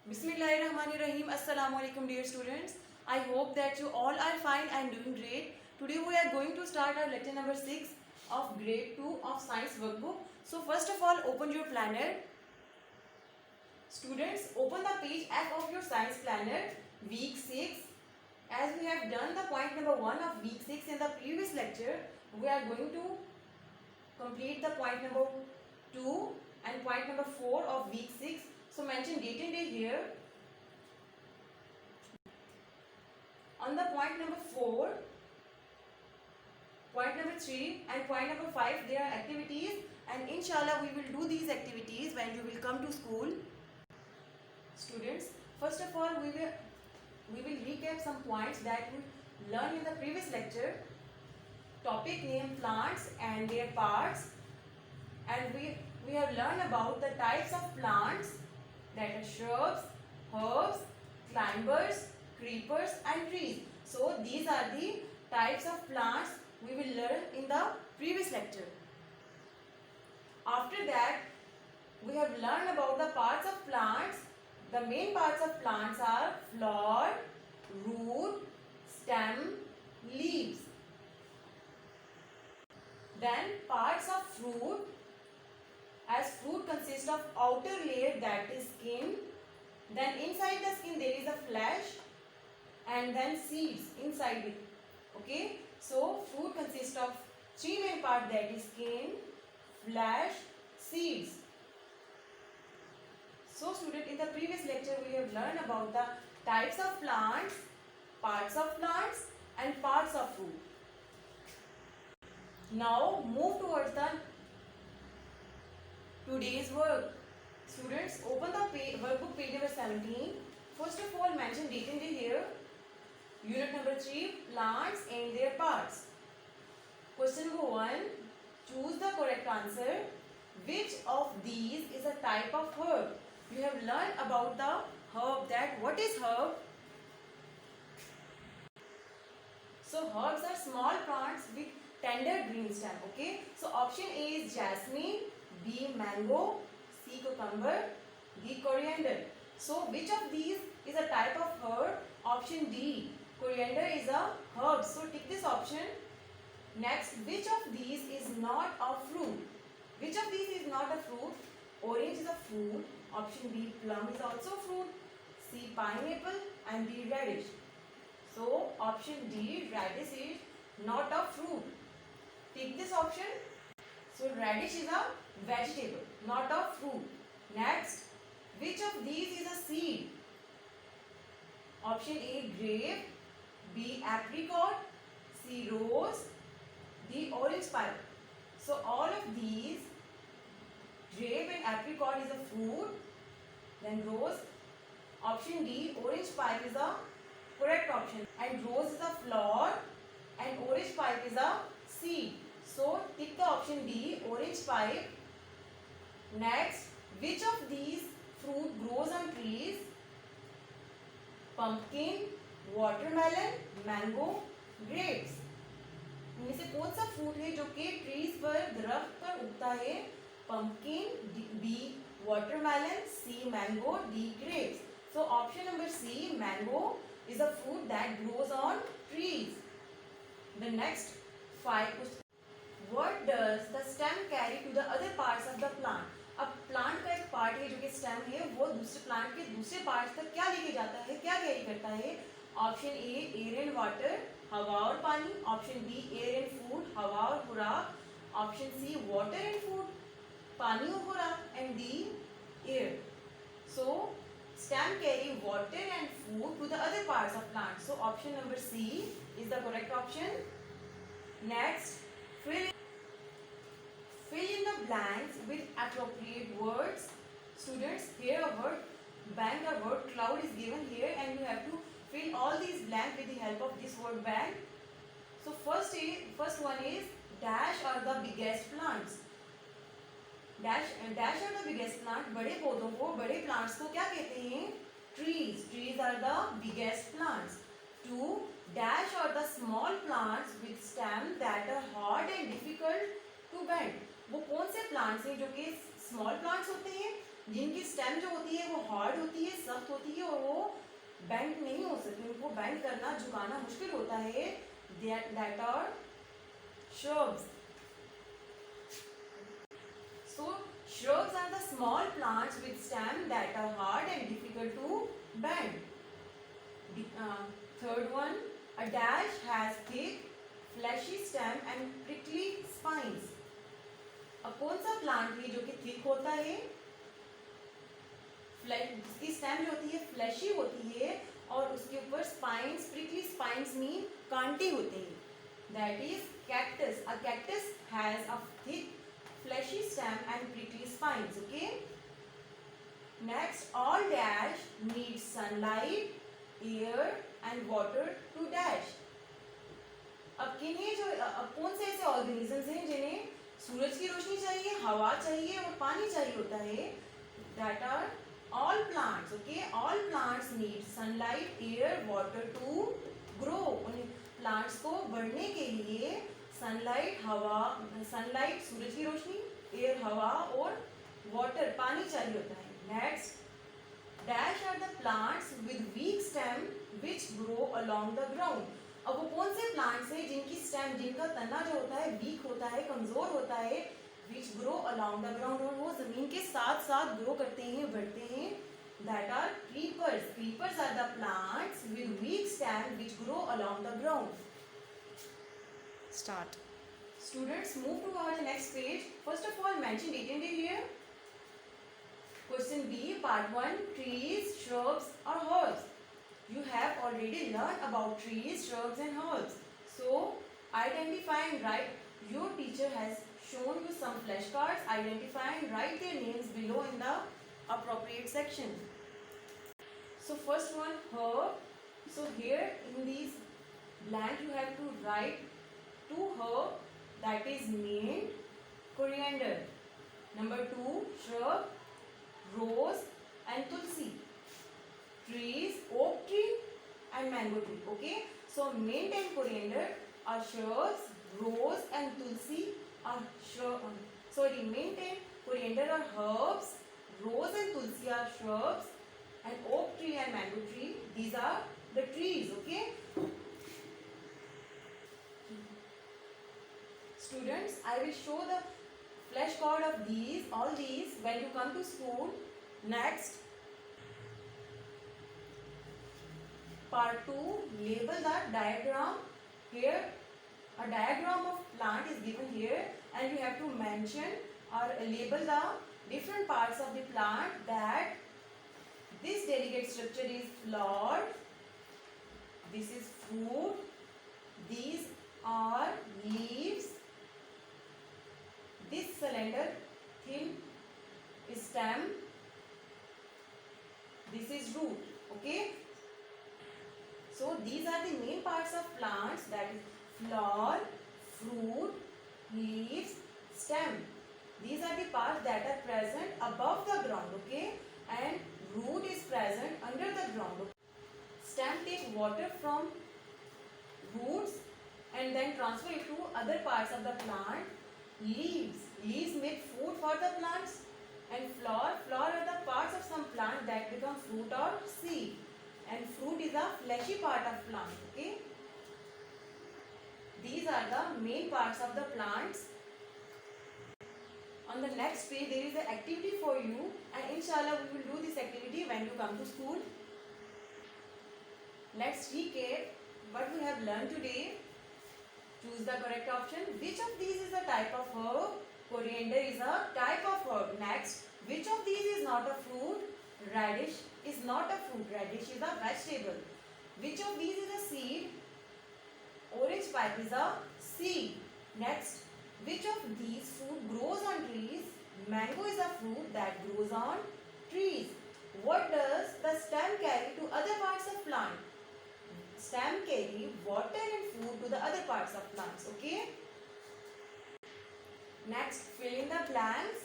Bismillahirrahmanirrahim. Assalamu alaikum dear students. I hope that you all are fine and doing great. Today we are going to start our lecture number 6 of grade 2 of science workbook. So first of all, open your planner. Students, open the page F of your science planner, week 6. As we have done the point number 1 of week 6 in the previous lecture, we are going to complete the point number 2 and point number 4 of week 6. So mention date and day here. On the point number 4, point number 3 and point number 5, there are activities, and inshallah we will do these activities when you will come to school. Students, first of all we will recap some points that we learned in the previous lecture. Topic name plants and their parts, and we have learned about the types of plants, that are shrubs, herbs, climbers, creepers and trees. So these are the types of plants we will learn in the previous lecture. After that, we have learned about the parts of plants. The main parts of plants are flower, root, stem, leaves. Then parts of fruit, as fruit consists of outer layer, that is skin. Then inside the skin there is a flesh, and then seeds inside it. Okay, so fruit consists of three main parts, that is skin, flesh, seeds. So student, in the previous lecture we have learned about the types of plants, parts of plants and parts of fruit. Now move towards the today's work. Students, open the workbook page number 17. First of all, mention date and day here. Unit number 3, plants and their parts. Question number 1, choose the correct answer. Which of these is a type of herb? You have learned about the herb, that what is herb? So herbs are small plants with tender green stem. Okay, so option A is jasmine, B mango, C cucumber, D coriander. So which of these is a type of herb? Option D, coriander is a herb. So tick this option. Next, which of these is not a fruit? Which of these is not a fruit? Orange is a fruit. Option B, plum is also fruit. C, pineapple, and D, radish. So option D, radish is not a fruit. Tick this option. So radish is a vegetable, not a fruit. Next, which of these is a seed? Option A, grape, B, apricot, C, rose, D, orange pie. So all of these, grape and apricot is a fruit, then rose. Option D, orange pipe is a correct option, and rose is a flower and orange pipe is a seed. So tick the option D, orange pipe. Next, which of these fruit grows on trees? Pumpkin, watermelon, mango, grapes. इनमें से कौन सा fruit है जो कि trees पर, दरख्त पर उगता है? Pumpkin, B watermelon, C mango, D grapes. So option number C, mango, is a fruit that grows on trees. The next 5 questions. What does the stem carry to the other parts of the plant? अब plant का एक part है जो कि stem है, वो दूसरे plant के दूसरे पार्ट तक क्या लेके जाता है, क्या कैरी करता है? Option A, air and water, हवा और पानी. Option B, air and food, हवा और खुराक. Option C, water and food, पानी और खुराक. And D, air. So stem carry water and food to the other parts of plant. So option number C is the correct option. Next, fill in the blanks with appropriate words. Students, here a word bank, a word cloud is given here, and you have to fill all these blanks with the help of this word bank. So first one is dash are the biggest plants. Dash are the biggest plant. बड़े पौधों को, बड़े plants को क्या कहते हैं? Trees. Trees are the biggest plants. 2, dash are the small plants with stem that are hard and difficult to bend. वो कौन से प्लांट्स हैं जो कि स्मॉल प्लांट्स होते हैं, जिनकी स्टेम जो होती है वो हार्ड होती है, सख्त होती है और वो बेंड नहीं हो सकती, उनको बेंड करना, झुकाना मुश्किल होता है, that are shrubs. So shrubs are the small plants with stem that are hard and difficult to bend. Third one, a dash has thick, fleshy stem and prickly spines. अब कौन सा प्लांट है जो कि थिक होता है, जिसकी stem जो होती है फ्लैशी होती है और उसके ऊपर स्पाइन्स, प्रिकली स्पाइन्स मीन कांटे होते हैं, that is cactus. A cactus has a thick fleshy stem and prickly spines. Okay, next, all dash need sunlight, air and water to dash. अब किन्हें जो अब कौन से ऐसे ऑर्गेनिजम्स हैं जिन्हें सूरज की रोशनी चाहिए, हवा चाहिए और पानी चाहिए होता है, that are all plants. Okay, all plants need sunlight, air, water to grow. उन प्लांट्स को बढ़ने के लिए सनलाइट, हवा, सनलाइट सूरज की रोशनी, एयर हवा और वाटर पानी चाहिए होता है. Next, dash are the plants with weak stem which grow along the ground. अब वो कौन से प्लांट्स हैं जिनकी स्टेम, जिनका तना जो होता है वीक होता है, कमजोर होता है, विच ग्रो अलोंग द ग्राउंड, और वो जमीन के साथ साथ ग्रो करते हैं, बढ़ते हैं, that are creepers. Creepers are the plants with weak stem which grow along the ground. Start. Students, move to our next page. First of all, mention detail here. Question B, part 1, trees, shrubs or herbs. You have already learned about trees, shrubs and herbs. So, identify and write. Your teacher has shown you some flashcards. Identify and write their names below in the appropriate section. So, first one, herb. So, here in these blank you have to write two herb, that is mint, coriander. Number 2, shrub, rose and tulsi. Trees, oak tree and mango tree. Okay, so mint and coriander are shrubs, rose and tulsi are mint and coriander are herbs, rose and tulsi are shrubs, and oak tree and mango tree, these are the trees. Okay, students, I will show the flashcard of these, all these when you come to school. Next, part 2, label the diagram. Here a diagram of plant is given here and you have to mention or label the different parts of the plant, that this delicate structure is flower, this is fruit, these are leaves, this cylinder thin stem, this is root. Okay, so these are the main parts of plants, that is flower, fruit, leaves, stem. These are the parts that are present above the ground. Okay, and root is present under the ground. Stem take water from roots and then transfer it to other parts of the plant. Leaves make food for the plants, and flower are the parts of some plant that become fruit or seed, and fruit is a fleshy part of plant. Okay, these are the main parts of the plants. On the next page there is an activity for you, and inshallah we will do this activity when you come to school. Let's recap what we have learned today. Choose the correct option. Which of these is a type of herb? Coriander is a type of herb. Next, which of these is not a fruit? Radish is not a fruit. Radish is a vegetable. Which of these is a seed? Orange pipe is a seed. Next, which of these fruit grows on trees? Mango is a fruit that grows on trees. What does the stem carry to other parts of plant? Stem carry water and food to the other parts of plants. Okay, next, fill in the blanks.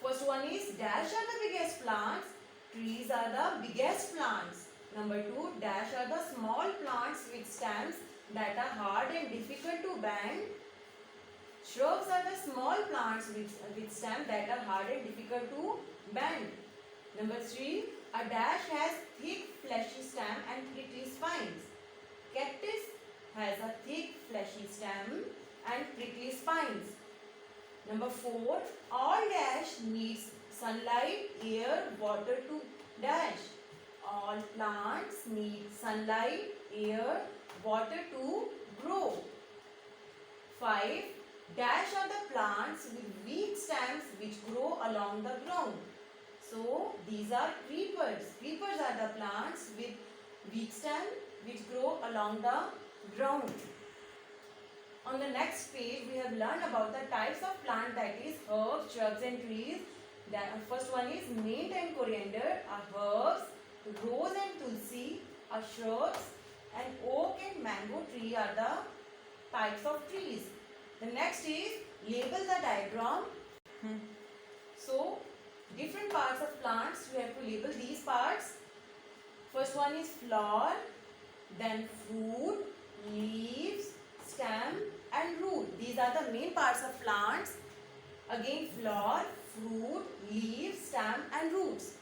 First one is, dash are the biggest plants, trees are the biggest plants. Number 2, dash are the small plants with stems that are hard and difficult to bend. Shrubs are the small plants with stems that are hard and difficult to bend. Number 3, a dash has thick fleshy stem and prickly spines. Cactus has a thick fleshy stem and prickly spines. Number 4, all dash needs sunlight, air, water to dash. All plants need sunlight, air, water to grow. 5, dash are the plants with weak stems which grow along the ground. So these are creepers. Creepers are the plants with weak stem which grow along the ground. On the next page, we have learned about the types of plant, that is herbs, shrubs and trees. The first one is mint and coriander are herbs, rose and tulsi are shrubs, and oak and mango tree are the types of trees. The next is label the diagram. So different parts of plants, you have to label these parts. First one is flower, then fruit, leaves, stem and root. These are the main parts of plants. Again, flower, fruit, leaves, stem and roots.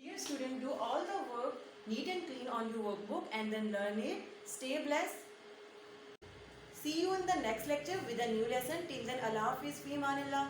Dear student, do all the work neat and clean on your workbook and then learn it. Stay blessed. See you in the next lecture with a new lesson. Till then, Allah Hafiz, fi amanillah.